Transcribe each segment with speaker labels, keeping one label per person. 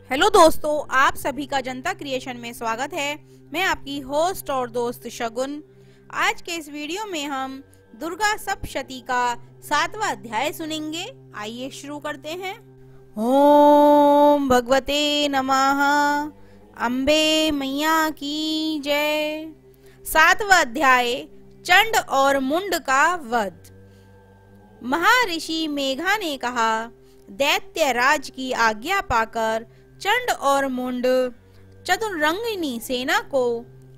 Speaker 1: Hello दोस्तों, आप सभी का जनता क्रिएशन में स्वागत है। मैं आपकी होस्ट और दोस्त शगुन। आज के इस वीडियो में हम दुर्गा सप्तशती का 7वां अध्याय सुनेंगे। आइए शुरू करते हैं। ओम भगवते नमः। अम्बे मैया की जय। 7वां अध्याय, चंड और मुंड का वध। महर्षि मेघा ने कहा, दैत्य राज की आज्ञा पाकर चंड और मुंड चतुरंगिनी सेना को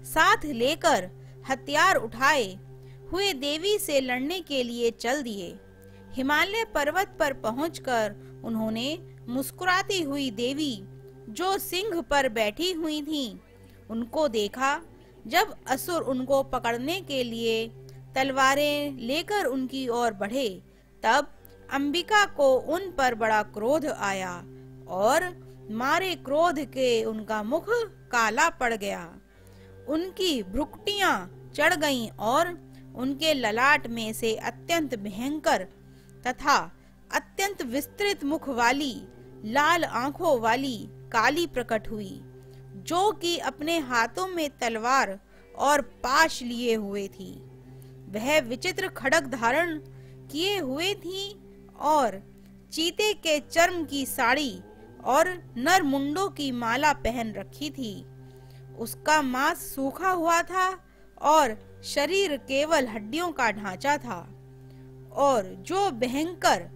Speaker 1: साथ लेकर हथियार उठाए हुए देवी से लड़ने के लिए चल दिए। हिमालय पर्वत पर पहुंचकर उन्होंने मुस्कुराती हुई देवी जो सिंह पर बैठी हुई थीं, उनको देखा। जब असुर उनको पकड़ने के लिए तलवारें लेकर उनकी ओर बढ़े, तब अंबिका को उन पर बड़ा क्रोध आया और मारे क्रोध के उनका मुख काला पड़ गया। उनकी भ्रुकुटियां चढ़ गईं और उनके ललाट में से अत्यंत भयंकर तथा अत्यंत विस्तृत मुख वाली लाल आंखों वाली काली प्रकट हुई, जो कि अपने हाथों में तलवार और पाश लिए हुए थी। वह विचित्र खड्ग धारण किए हुए थी और चीते के चर्म की साड़ी और नर मुंडों की माला पहन रखी थी। उसका मांस सूखा हुआ था और शरीर केवल हड्डियों का ढांचा था, और जो भयंकर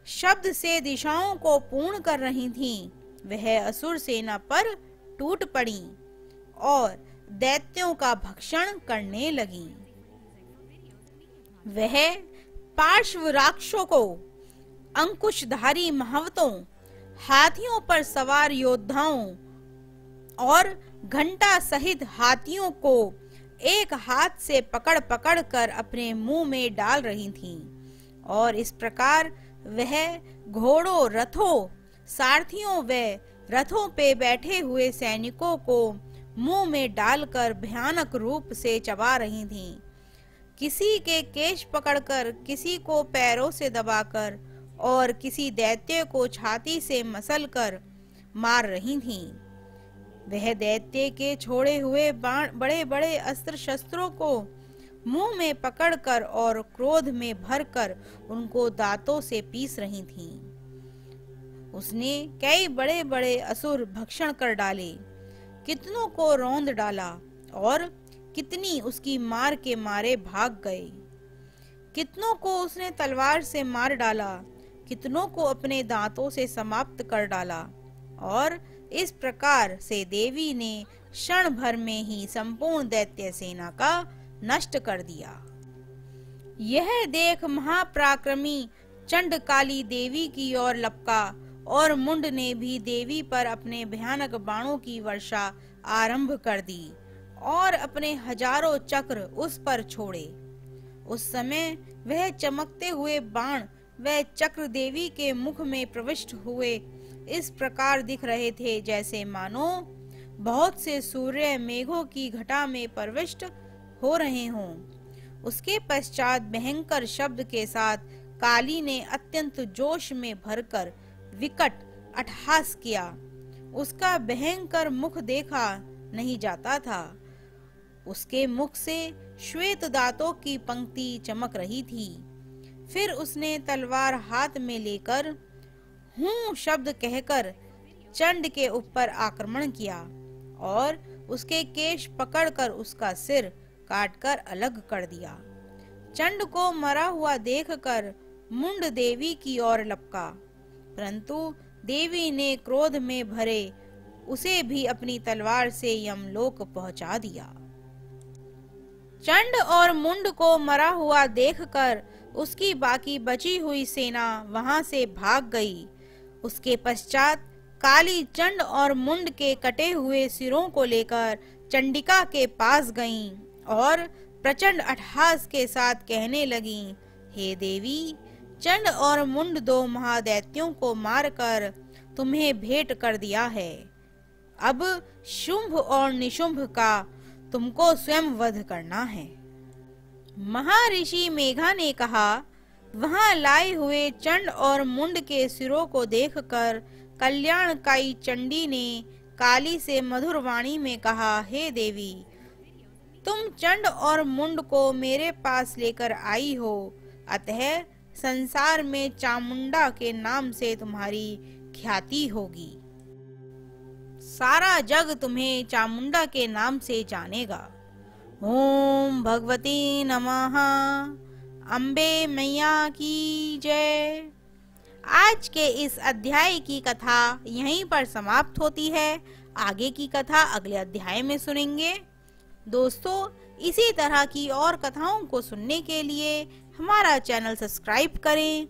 Speaker 1: शब्द से दिशाओं को पूर्ण कर रही थीं, वह असुर सेना पर टूट पड़ी और दैत्यों का भक्षण करने लगी। वह पार्श्व राक्षसों को, अंकुशधारी महावतों, हाथियों पर सवार योद्धाओं और घंटा सहित हाथियों को एक हाथ से पकड़ पकड़ कर अपने मुंह में डाल रही थीं, और इस प्रकार वह घोड़ों, रथों, सारथियों व रथों पे बैठे हुए सैनिकों को मुंह में डालकर भयानक रूप से चबा रही थीं। किसी के केश पकड़कर, किसी को पैरों से दबाकर और किसी दैत्य को छाती से मसलकर मार रही थीं। वह दैत्य के छोड़े हुए बड़े बड़े अस्त्र शस्त्रों को मुंह में पकड़कर और क्रोध में भरकर उनको दांतों से पीस रही थीं। उसने कई बड़े बड़े असुर भक्षण कर डाले, कितनों को रौंद डाला और कितनी उसकी मार के मारे भाग गए। कितनों को उसने तलवार से मार डाला, कितनों को अपने दांतों से समाप्त कर डाला, और इस प्रकार से देवी ने क्षण भर में ही संपूर्ण दैत्य सेना का नष्ट कर दिया। यह देख महापराक्रमी चंड काली देवी की ओर लपका, और मुंड ने भी देवी पर अपने भयानक बाणों की वर्षा आरंभ कर दी और अपने हजारों चक्र उस पर छोड़े। उस समय वह चमकते हुए बाण वह चक्र देवी के मुख में प्रविष्ट हुए इस प्रकार दिख रहे थे, जैसे मानो बहुत से सूर्य मेघों की घटा में प्रविष्ट हो रहे हों। उसके पश्चात भयंकर शब्द के साथ काली ने अत्यंत जोश में भरकर विकट अट्टहास किया। उसका भयंकर मुख देखा नहीं जाता था। उसके मुख से श्वेत दांतों की पंक्ति चमक रही थी। फिर उसने तलवार हाथ में लेकर हूं शब्द कहकर चंड के ऊपर आक्रमण किया और उसके केश पकड़कर उसका सिर काटकर अलग कर दिया। चंड को मरा हुआ देखकर मुंड देवी की ओर लपका, परंतु देवी ने क्रोध में भरे उसे भी अपनी तलवार से यमलोक पहुंचा दिया। चंड और मुंड को मरा हुआ देखकर उसकी बाकी बची हुई सेना वहां से भाग गई। उसके पश्चात काली चंड और मुंड के कटे हुए सिरों को लेकर चंडिका के पास गईं और प्रचंड अट्टहास के साथ कहने लगीं, हे देवी, चंड और मुंड दो महादैत्यों को मारकर तुम्हें भेंट कर दिया है। अब शुंभ और निशुंभ का तुमको स्वयं वध करना है। महर्षि मेघा ने कहा, वहां लाए हुए चंड और मुंड के सिरों को देखकर कल्याणकाई चंडी ने काली से मधुर वाणी में कहा, हे देवी, तुम चंड और मुंड को मेरे पास लेकर आई हो, अतः संसार में चामुंडा के नाम से तुम्हारी ख्याति होगी। सारा जग तुम्हें चामुंडा के नाम से जानेगा। ओम भगवती नमः। अम्बे मैया की जय। आज के इस अध्याय की कथा यहीं पर समाप्त होती है। आगे की कथा अगले अध्याय में सुनेंगे। दोस्तों, इसी तरह की और कथाओं को सुनने के लिए हमारा चैनल सब्सक्राइब करें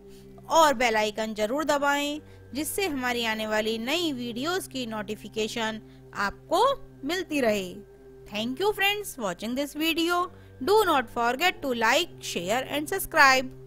Speaker 1: और बेल आइकन जरूर दबाएं, जिससे हमारी आने वाली नई वीडियोस की नोटिफिकेशन आपको मिलती रहे। Thank you friends watching this video. Do not forget to like, share and subscribe.